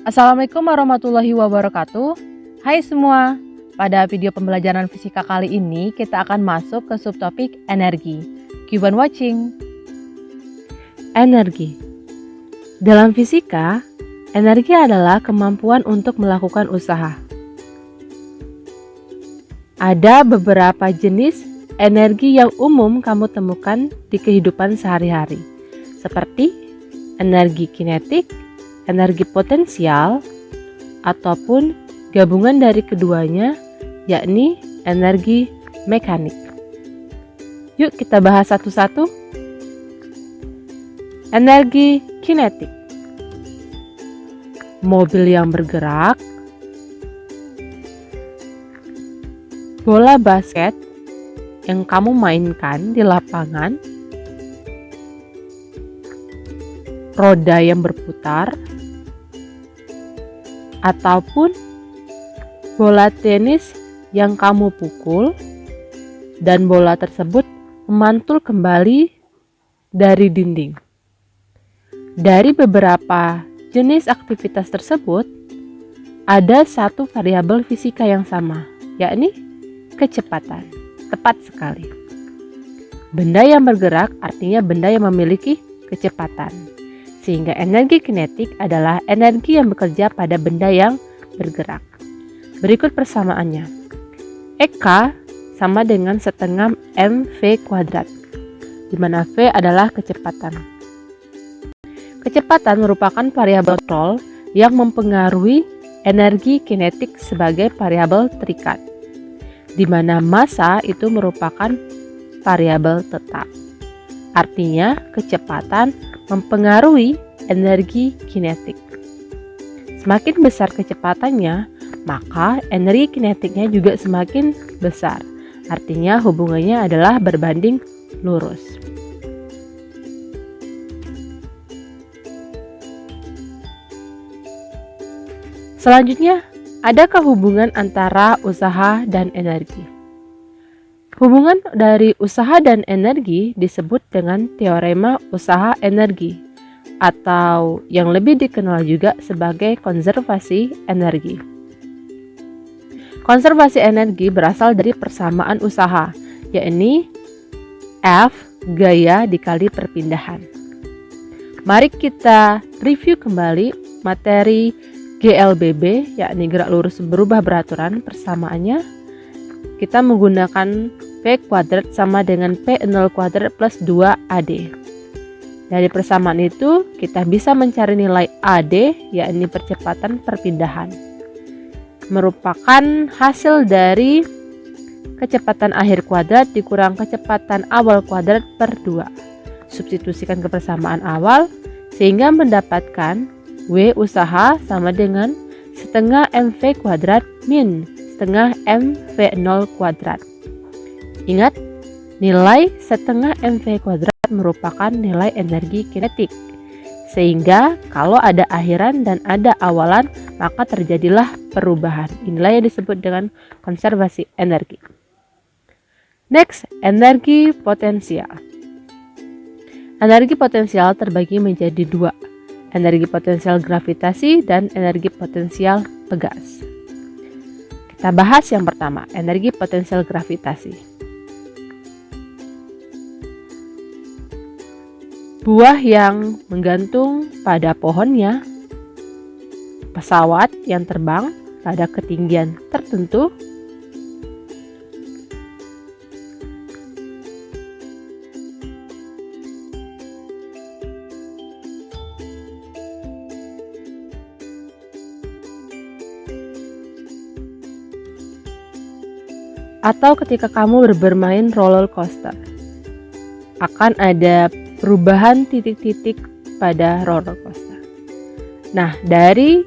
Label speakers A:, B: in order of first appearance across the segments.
A: Assalamualaikum warahmatullahi wabarakatuh. Hai semua, pada video pembelajaran fisika kali ini kita akan masuk ke subtopik energi. Keep on watching. Energi. Dalam fisika, energi adalah kemampuan untuk melakukan usaha. Ada beberapa jenis energi yang umum kamu temukan di kehidupan sehari-hari, seperti energi kinetik, energi potensial, ataupun gabungan dari keduanya, yakni energi mekanik. Yuk kita bahas satu-satu. Energi kinetik. Mobil yang bergerak, bola basket yang kamu mainkan di lapangan, roda yang berputar, ataupun bola tenis yang kamu pukul dan bola tersebut memantul kembali dari dinding. Dari beberapa jenis aktivitas tersebut, ada satu variabel fisika yang sama, yakni kecepatan. Tepat sekali. Benda yang bergerak artinya benda yang memiliki kecepatan. Sehingga energi kinetik adalah energi yang bekerja pada benda yang bergerak. Berikut persamaannya. EK sama dengan setengah mv kuadrat, di mana V adalah kecepatan. Kecepatan merupakan variabel kontrol yang mempengaruhi energi kinetik sebagai variabel terikat, di mana massa itu merupakan variabel tetap. Artinya, kecepatan mempengaruhi energi kinetik. Semakin besar kecepatannya, maka energi kinetiknya juga semakin besar. Artinya, hubungannya adalah berbanding lurus. Selanjutnya, adakah hubungan antara usaha dan energi? Hubungan dari usaha dan energi disebut dengan teorema usaha energi, atau yang lebih dikenal juga sebagai konservasi energi. Konservasi energi berasal dari persamaan usaha, yakni F gaya dikali perpindahan. Mari kita review kembali materi GLBB, yakni gerak lurus berubah beraturan. Persamaannya kita menggunakan P kuadrat sama dengan P0 kuadrat plus 2AD. Dari persamaan itu, kita bisa mencari nilai AD, yakni percepatan perpindahan. Merupakan hasil dari kecepatan akhir kuadrat dikurang kecepatan awal kuadrat per 2. Substitusikan ke persamaan awal, sehingga mendapatkan W usaha sama dengan setengah MV kuadrat min setengah MV0 kuadrat. Ingat, nilai setengah MV kuadrat merupakan nilai energi kinetik. Sehingga kalau ada akhiran dan ada awalan, maka terjadilah perubahan. Inilah yang disebut dengan konservasi energi. Next, energi potensial. Energi potensial terbagi menjadi dua, energi potensial gravitasi dan energi potensial pegas. Kita bahas yang pertama, energi potensial gravitasi. Buah yang menggantung pada pohonnya, pesawat yang terbang pada ketinggian tertentu, atau ketika kamu bermain roller coaster, akan ada perubahan titik-titik pada roller coaster. Nah, dari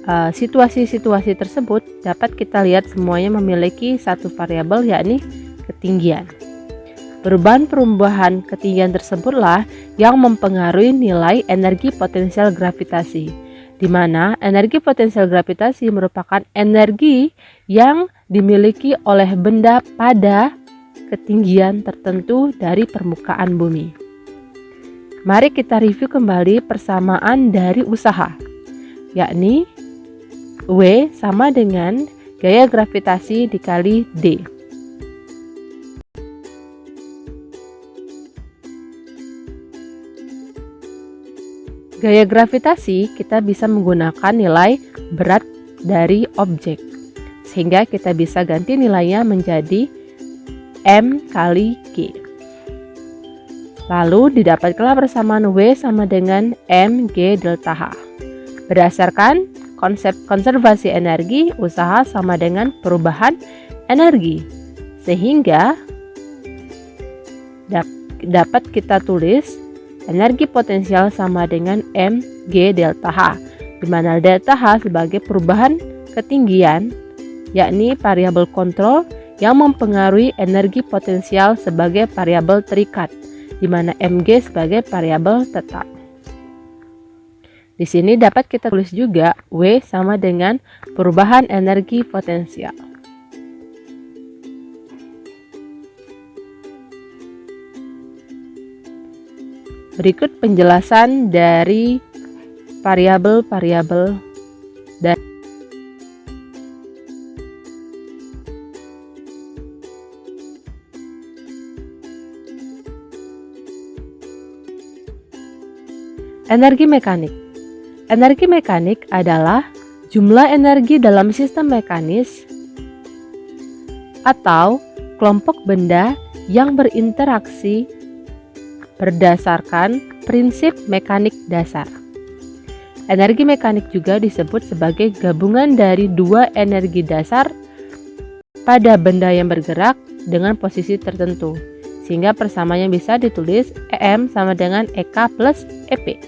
A: situasi-situasi tersebut dapat kita lihat semuanya memiliki satu variabel, yakni ketinggian. Perubahan-perubahan ketinggian tersebutlah yang mempengaruhi nilai energi potensial gravitasi, di mana energi potensial gravitasi merupakan energi yang dimiliki oleh benda pada ketinggian tertentu dari permukaan bumi. Mari kita review kembali persamaan dari usaha. yakni W sama dengan gaya gravitasi dikali D. Gaya gravitasi kita bisa menggunakan nilai berat dari objek, sehingga kita bisa ganti nilainya menjadi M kali G. Lalu didapatkanlah persamaan W sama dengan mg delta H. Berdasarkan konsep konservasi energi, usaha sama dengan perubahan energi, sehingga dapat kita tulis energi potensial sama dengan mg delta H, di mana delta H sebagai perubahan ketinggian, yakni variabel kontrol yang mempengaruhi energi potensial sebagai variabel terikat, di mana mg sebagai variabel tetap. Di sini dapat kita tulis juga W sama dengan perubahan energi potensial. Berikut penjelasan dari variabel-variabel dan energi mekanik. Energi mekanik adalah jumlah energi dalam sistem mekanis atau kelompok benda yang berinteraksi berdasarkan prinsip mekanik dasar. Energi mekanik juga disebut sebagai gabungan dari dua energi dasar pada benda yang bergerak dengan posisi tertentu, sehingga persamanya bisa ditulis EM sama dengan EK plus EP.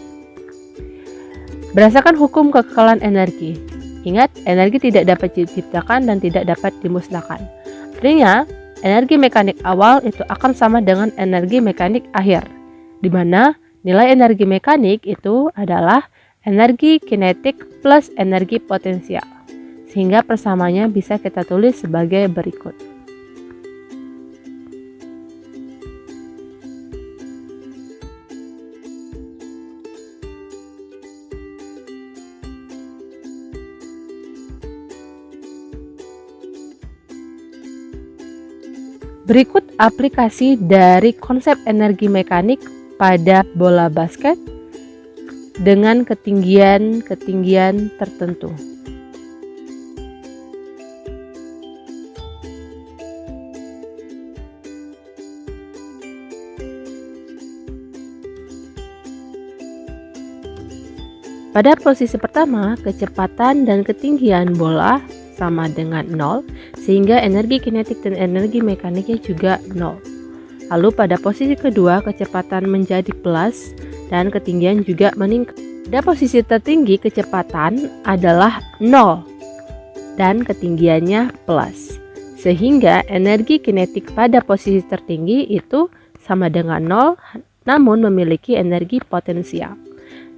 A: Berdasarkan hukum kekekalan energi, ingat, energi tidak dapat diciptakan dan tidak dapat dimusnahkan. Artinya, energi mekanik awal itu akan sama dengan energi mekanik akhir, di mana nilai energi mekanik itu adalah energi kinetik plus energi potensial, sehingga persamanya bisa kita tulis sebagai berikut. Berikut aplikasi dari konsep energi mekanik pada bola basket dengan ketinggian tertentu. Pada posisi pertama, kecepatan dan ketinggian bola sama dengan 0, sehingga energi kinetik dan energi mekaniknya juga 0. Lalu pada posisi kedua, kecepatan menjadi plus dan ketinggian juga meningkat. Pada posisi tertinggi, kecepatan adalah 0 dan ketinggiannya plus, sehingga energi kinetik pada posisi tertinggi itu sama dengan 0, namun memiliki energi potensial.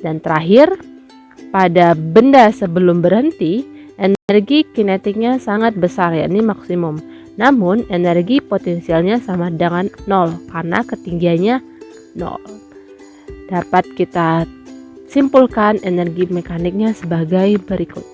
A: Dan terakhir, pada benda sebelum berhenti, energi kinetiknya sangat besar, yakni maksimum. Namun energi potensialnya sama dengan 0 karena ketinggiannya 0. Dapat kita simpulkan energi mekaniknya sebagai berikut.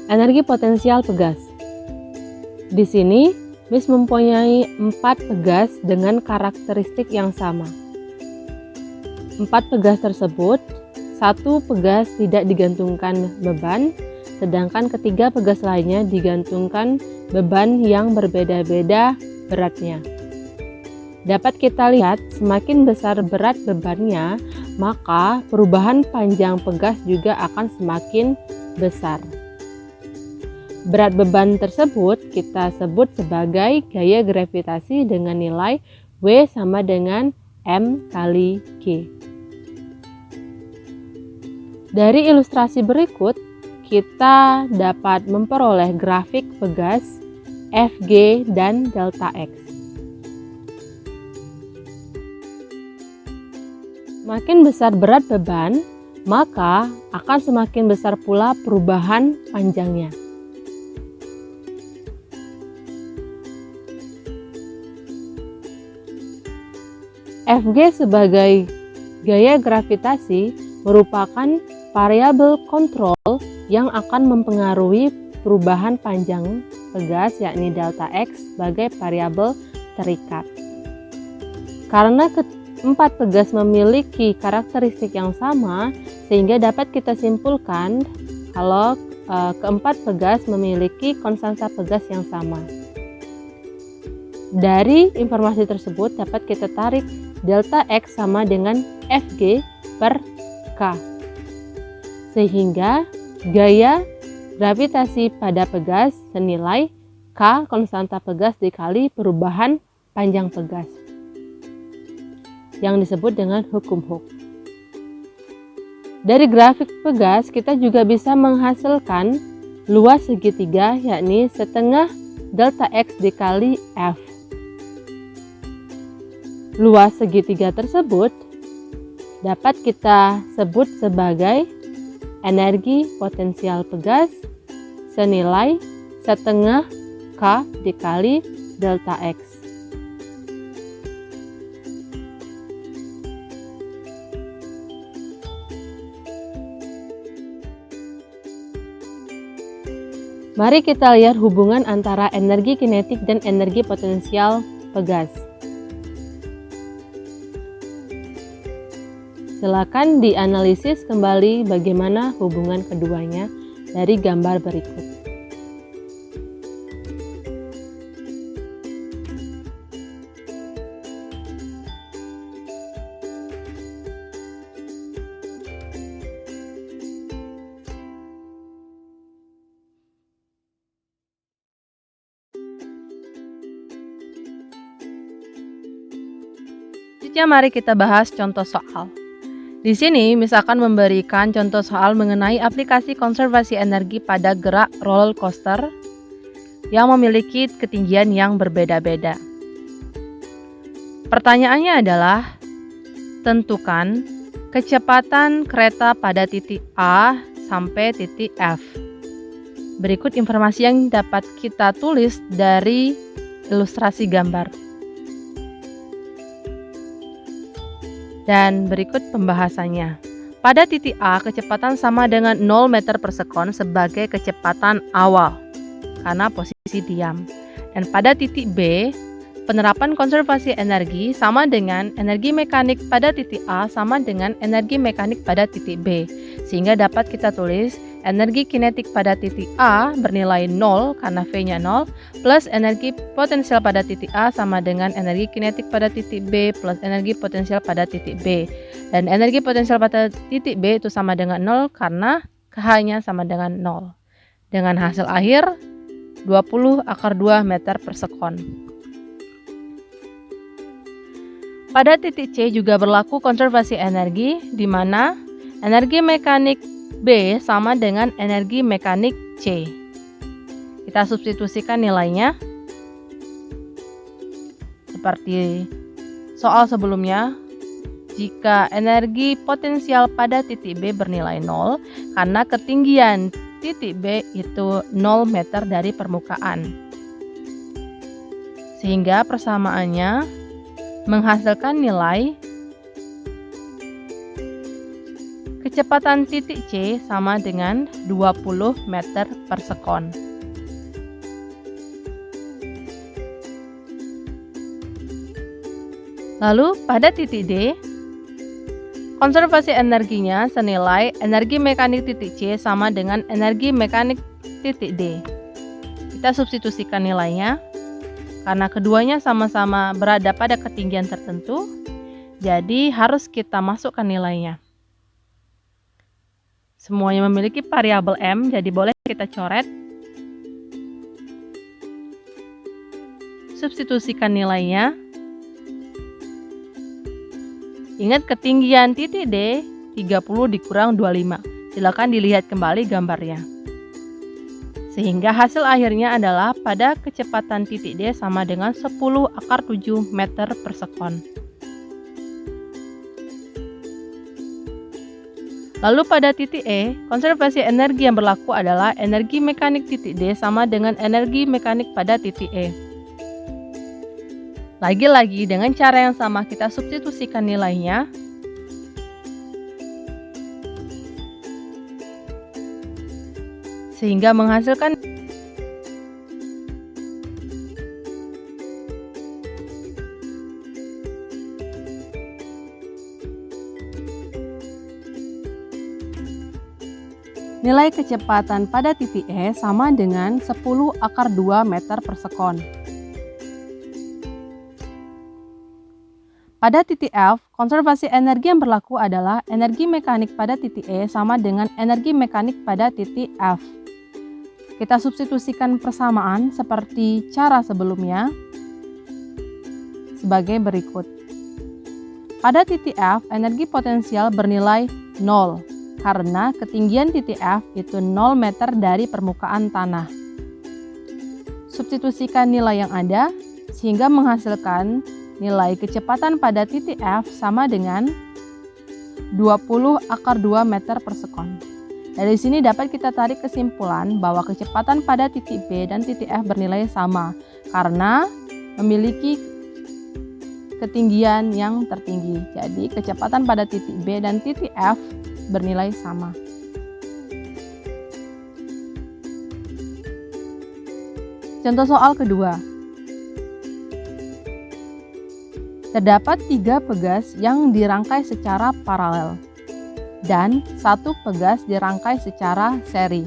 A: Energi potensial pegas. Di sini, Miss mempunyai 4 pegas dengan karakteristik yang sama. 4 pegas tersebut, 1 pegas tidak digantungkan beban, sedangkan ketiga pegas lainnya digantungkan beban yang berbeda-beda beratnya. Dapat kita lihat, semakin besar berat bebannya, maka perubahan panjang pegas juga akan semakin besar. Berat beban tersebut kita sebut sebagai gaya gravitasi dengan nilai W sama dengan M kali G. Dari ilustrasi berikut, kita dapat memperoleh grafik pegas Fg dan delta X. Makin besar berat beban, maka akan semakin besar pula perubahan panjangnya. Fg sebagai gaya gravitasi merupakan variabel kontrol yang akan mempengaruhi perubahan panjang pegas, yakni delta X sebagai variabel terikat. Karena keempat pegas memiliki karakteristik yang sama, sehingga dapat kita simpulkan kalau keempat pegas memiliki konstanta pegas yang sama. Dari informasi tersebut dapat kita tarik delta X sama dengan Fg per K, sehingga gaya gravitasi pada pegas senilai K konstanta pegas dikali perubahan panjang pegas, yang disebut dengan hukum Hooke. Dari grafik pegas kita juga bisa menghasilkan luas segitiga, yakni setengah delta X dikali F. Luas segitiga tersebut dapat kita sebut sebagai energi potensial pegas senilai setengah K dikali delta X. Mari kita lihat hubungan antara energi kinetik dan energi potensial pegas. Silakan dianalisis kembali bagaimana hubungan keduanya dari gambar berikut. Selanjutnya mari kita bahas contoh soal. Di sini misalkan memberikan contoh soal mengenai aplikasi konservasi energi pada gerak roller coaster yang memiliki ketinggian yang berbeda-beda. Pertanyaannya adalah, tentukan kecepatan kereta pada titik A sampai titik F. Berikut informasi yang dapat kita tulis dari ilustrasi gambar. Dan berikut pembahasannya. Pada titik A, kecepatan sama dengan 0 meter per sekon sebagai kecepatan awal karena posisi diam. Dan pada titik B, penerapan konservasi energi sama dengan energi mekanik pada titik A sama dengan energi mekanik pada titik B. Sehingga dapat kita tulis energi kinetik pada titik A bernilai 0 karena V-nya 0, plus energi potensial pada titik A sama dengan energi kinetik pada titik B plus energi potensial pada titik B. Dan energi potensial pada titik B itu sama dengan 0 karena H-nya sama dengan 0. Dengan hasil akhir 20 akar 2 meter per sekon. Pada titik C juga berlaku konservasi energi, di mana energi mekanik B sama dengan energi mekanik C. Kita substitusikan nilainya seperti soal sebelumnya. Jika energi potensial pada titik B bernilai 0 karena ketinggian titik B itu 0 meter dari permukaan. Sehingga persamaannya menghasilkan nilai kecepatan titik C sama dengan 20 meter per sekon. Lalu pada titik D, konservasi energinya senilai energi mekanik titik C sama dengan energi mekanik titik D. Kita substitusikan nilainya, karena keduanya sama-sama berada pada ketinggian tertentu, jadi harus kita masukkan nilainya. Semuanya memiliki variabel M, jadi boleh kita coret. Substitusikan nilainya. Ingat ketinggian titik D 30 dikurang 25. Silakan dilihat kembali gambarnya. Sehingga hasil akhirnya adalah pada kecepatan titik D sama dengan 10 akar 7 meter per sekon. Lalu pada titik E, konservasi energi yang berlaku adalah energi mekanik titik D sama dengan energi mekanik pada titik E. Lagi-lagi dengan cara yang sama kita substitusikan nilainya. Sehingga menghasilkan nilai kecepatan pada titik E sama dengan 10 akar 2 meter per sekon. Pada titik F, konservasi energi yang berlaku adalah energi mekanik pada titik E sama dengan energi mekanik pada titik F. Kita substitusikan persamaan seperti cara sebelumnya sebagai berikut. Pada titik F, energi potensial bernilai 0 karena ketinggian titik F itu 0 meter dari permukaan tanah. Substitusikan nilai yang ada sehingga menghasilkan nilai kecepatan pada titik F sama dengan 20 akar 2 meter per sekon. Dari sini dapat kita tarik kesimpulan bahwa kecepatan pada titik B dan titik F bernilai sama karena memiliki ketinggian yang tertinggi. Jadi kecepatan pada titik B dan titik F bernilai sama. Contoh soal kedua. Terdapat 3 pegas yang dirangkai secara paralel dan 1 pegas dirangkai secara seri.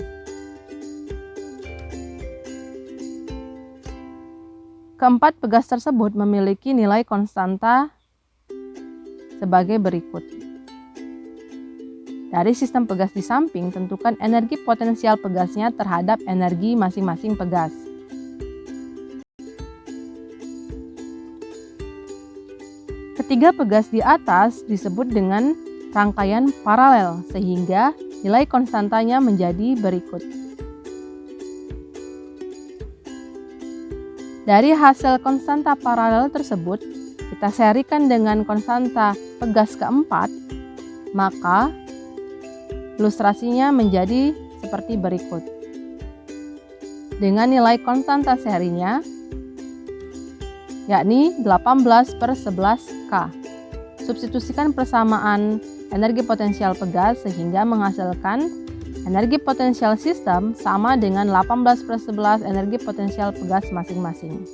A: Keempat pegas tersebut memiliki nilai konstanta sebagai berikut. Dari sistem pegas di samping, tentukan energi potensial pegasnya terhadap energi masing-masing pegas. Ketiga pegas di atas disebut dengan rangkaian paralel, sehingga nilai konstantanya menjadi berikut. Dari hasil konstanta paralel tersebut, kita serikan dengan konstanta pegas keempat, maka ilustrasinya menjadi seperti berikut. Dengan nilai konstanta serinya, yakni 18/11 K. Substitusikan persamaan energi potensial pegas sehingga menghasilkan energi potensial sistem sama dengan 18/11 energi potensial pegas masing-masing.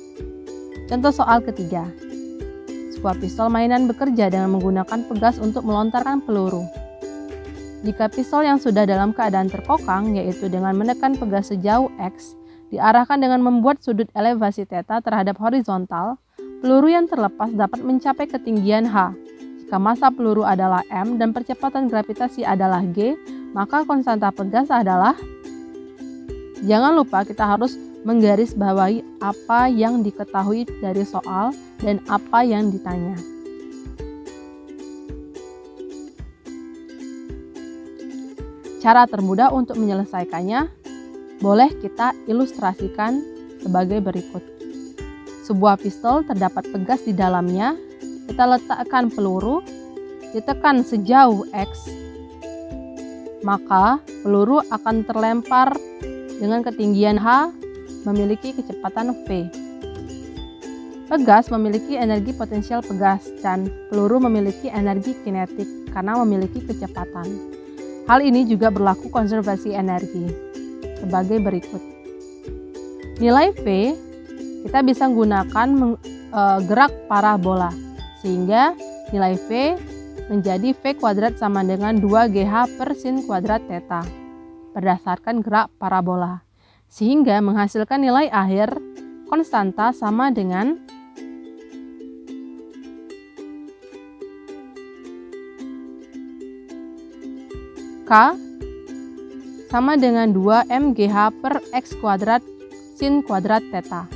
A: Contoh soal ketiga. Sebuah pistol mainan bekerja dengan menggunakan pegas untuk melontarkan peluru. Jika pistol yang sudah dalam keadaan terkokang, yaitu dengan menekan pegas sejauh X, diarahkan dengan membuat sudut elevasi θ terhadap horizontal, peluru yang terlepas dapat mencapai ketinggian H. Jika massa peluru adalah M dan percepatan gravitasi adalah G, maka konstanta pegas adalah. Jangan lupa kita harus menggarisbawahi apa yang diketahui dari soal dan apa yang ditanya. Cara termudah untuk menyelesaikannya boleh kita ilustrasikan sebagai berikut. Sebuah pistol terdapat pegas di dalamnya. Kita letakkan peluru, ditekan sejauh X, maka peluru akan terlempar dengan ketinggian H memiliki kecepatan V. Pegas memiliki energi potensial pegas dan peluru memiliki energi kinetik karena memiliki kecepatan. Hal ini juga berlaku konservasi energi sebagai berikut. Nilai V kita bisa menggunakan gerak parabola, sehingga nilai V menjadi V kuadrat sama dengan 2GH/sin²θ berdasarkan gerak parabola, sehingga menghasilkan nilai akhir konstanta sama dengan K sama dengan 2mGh/x² sin² θ.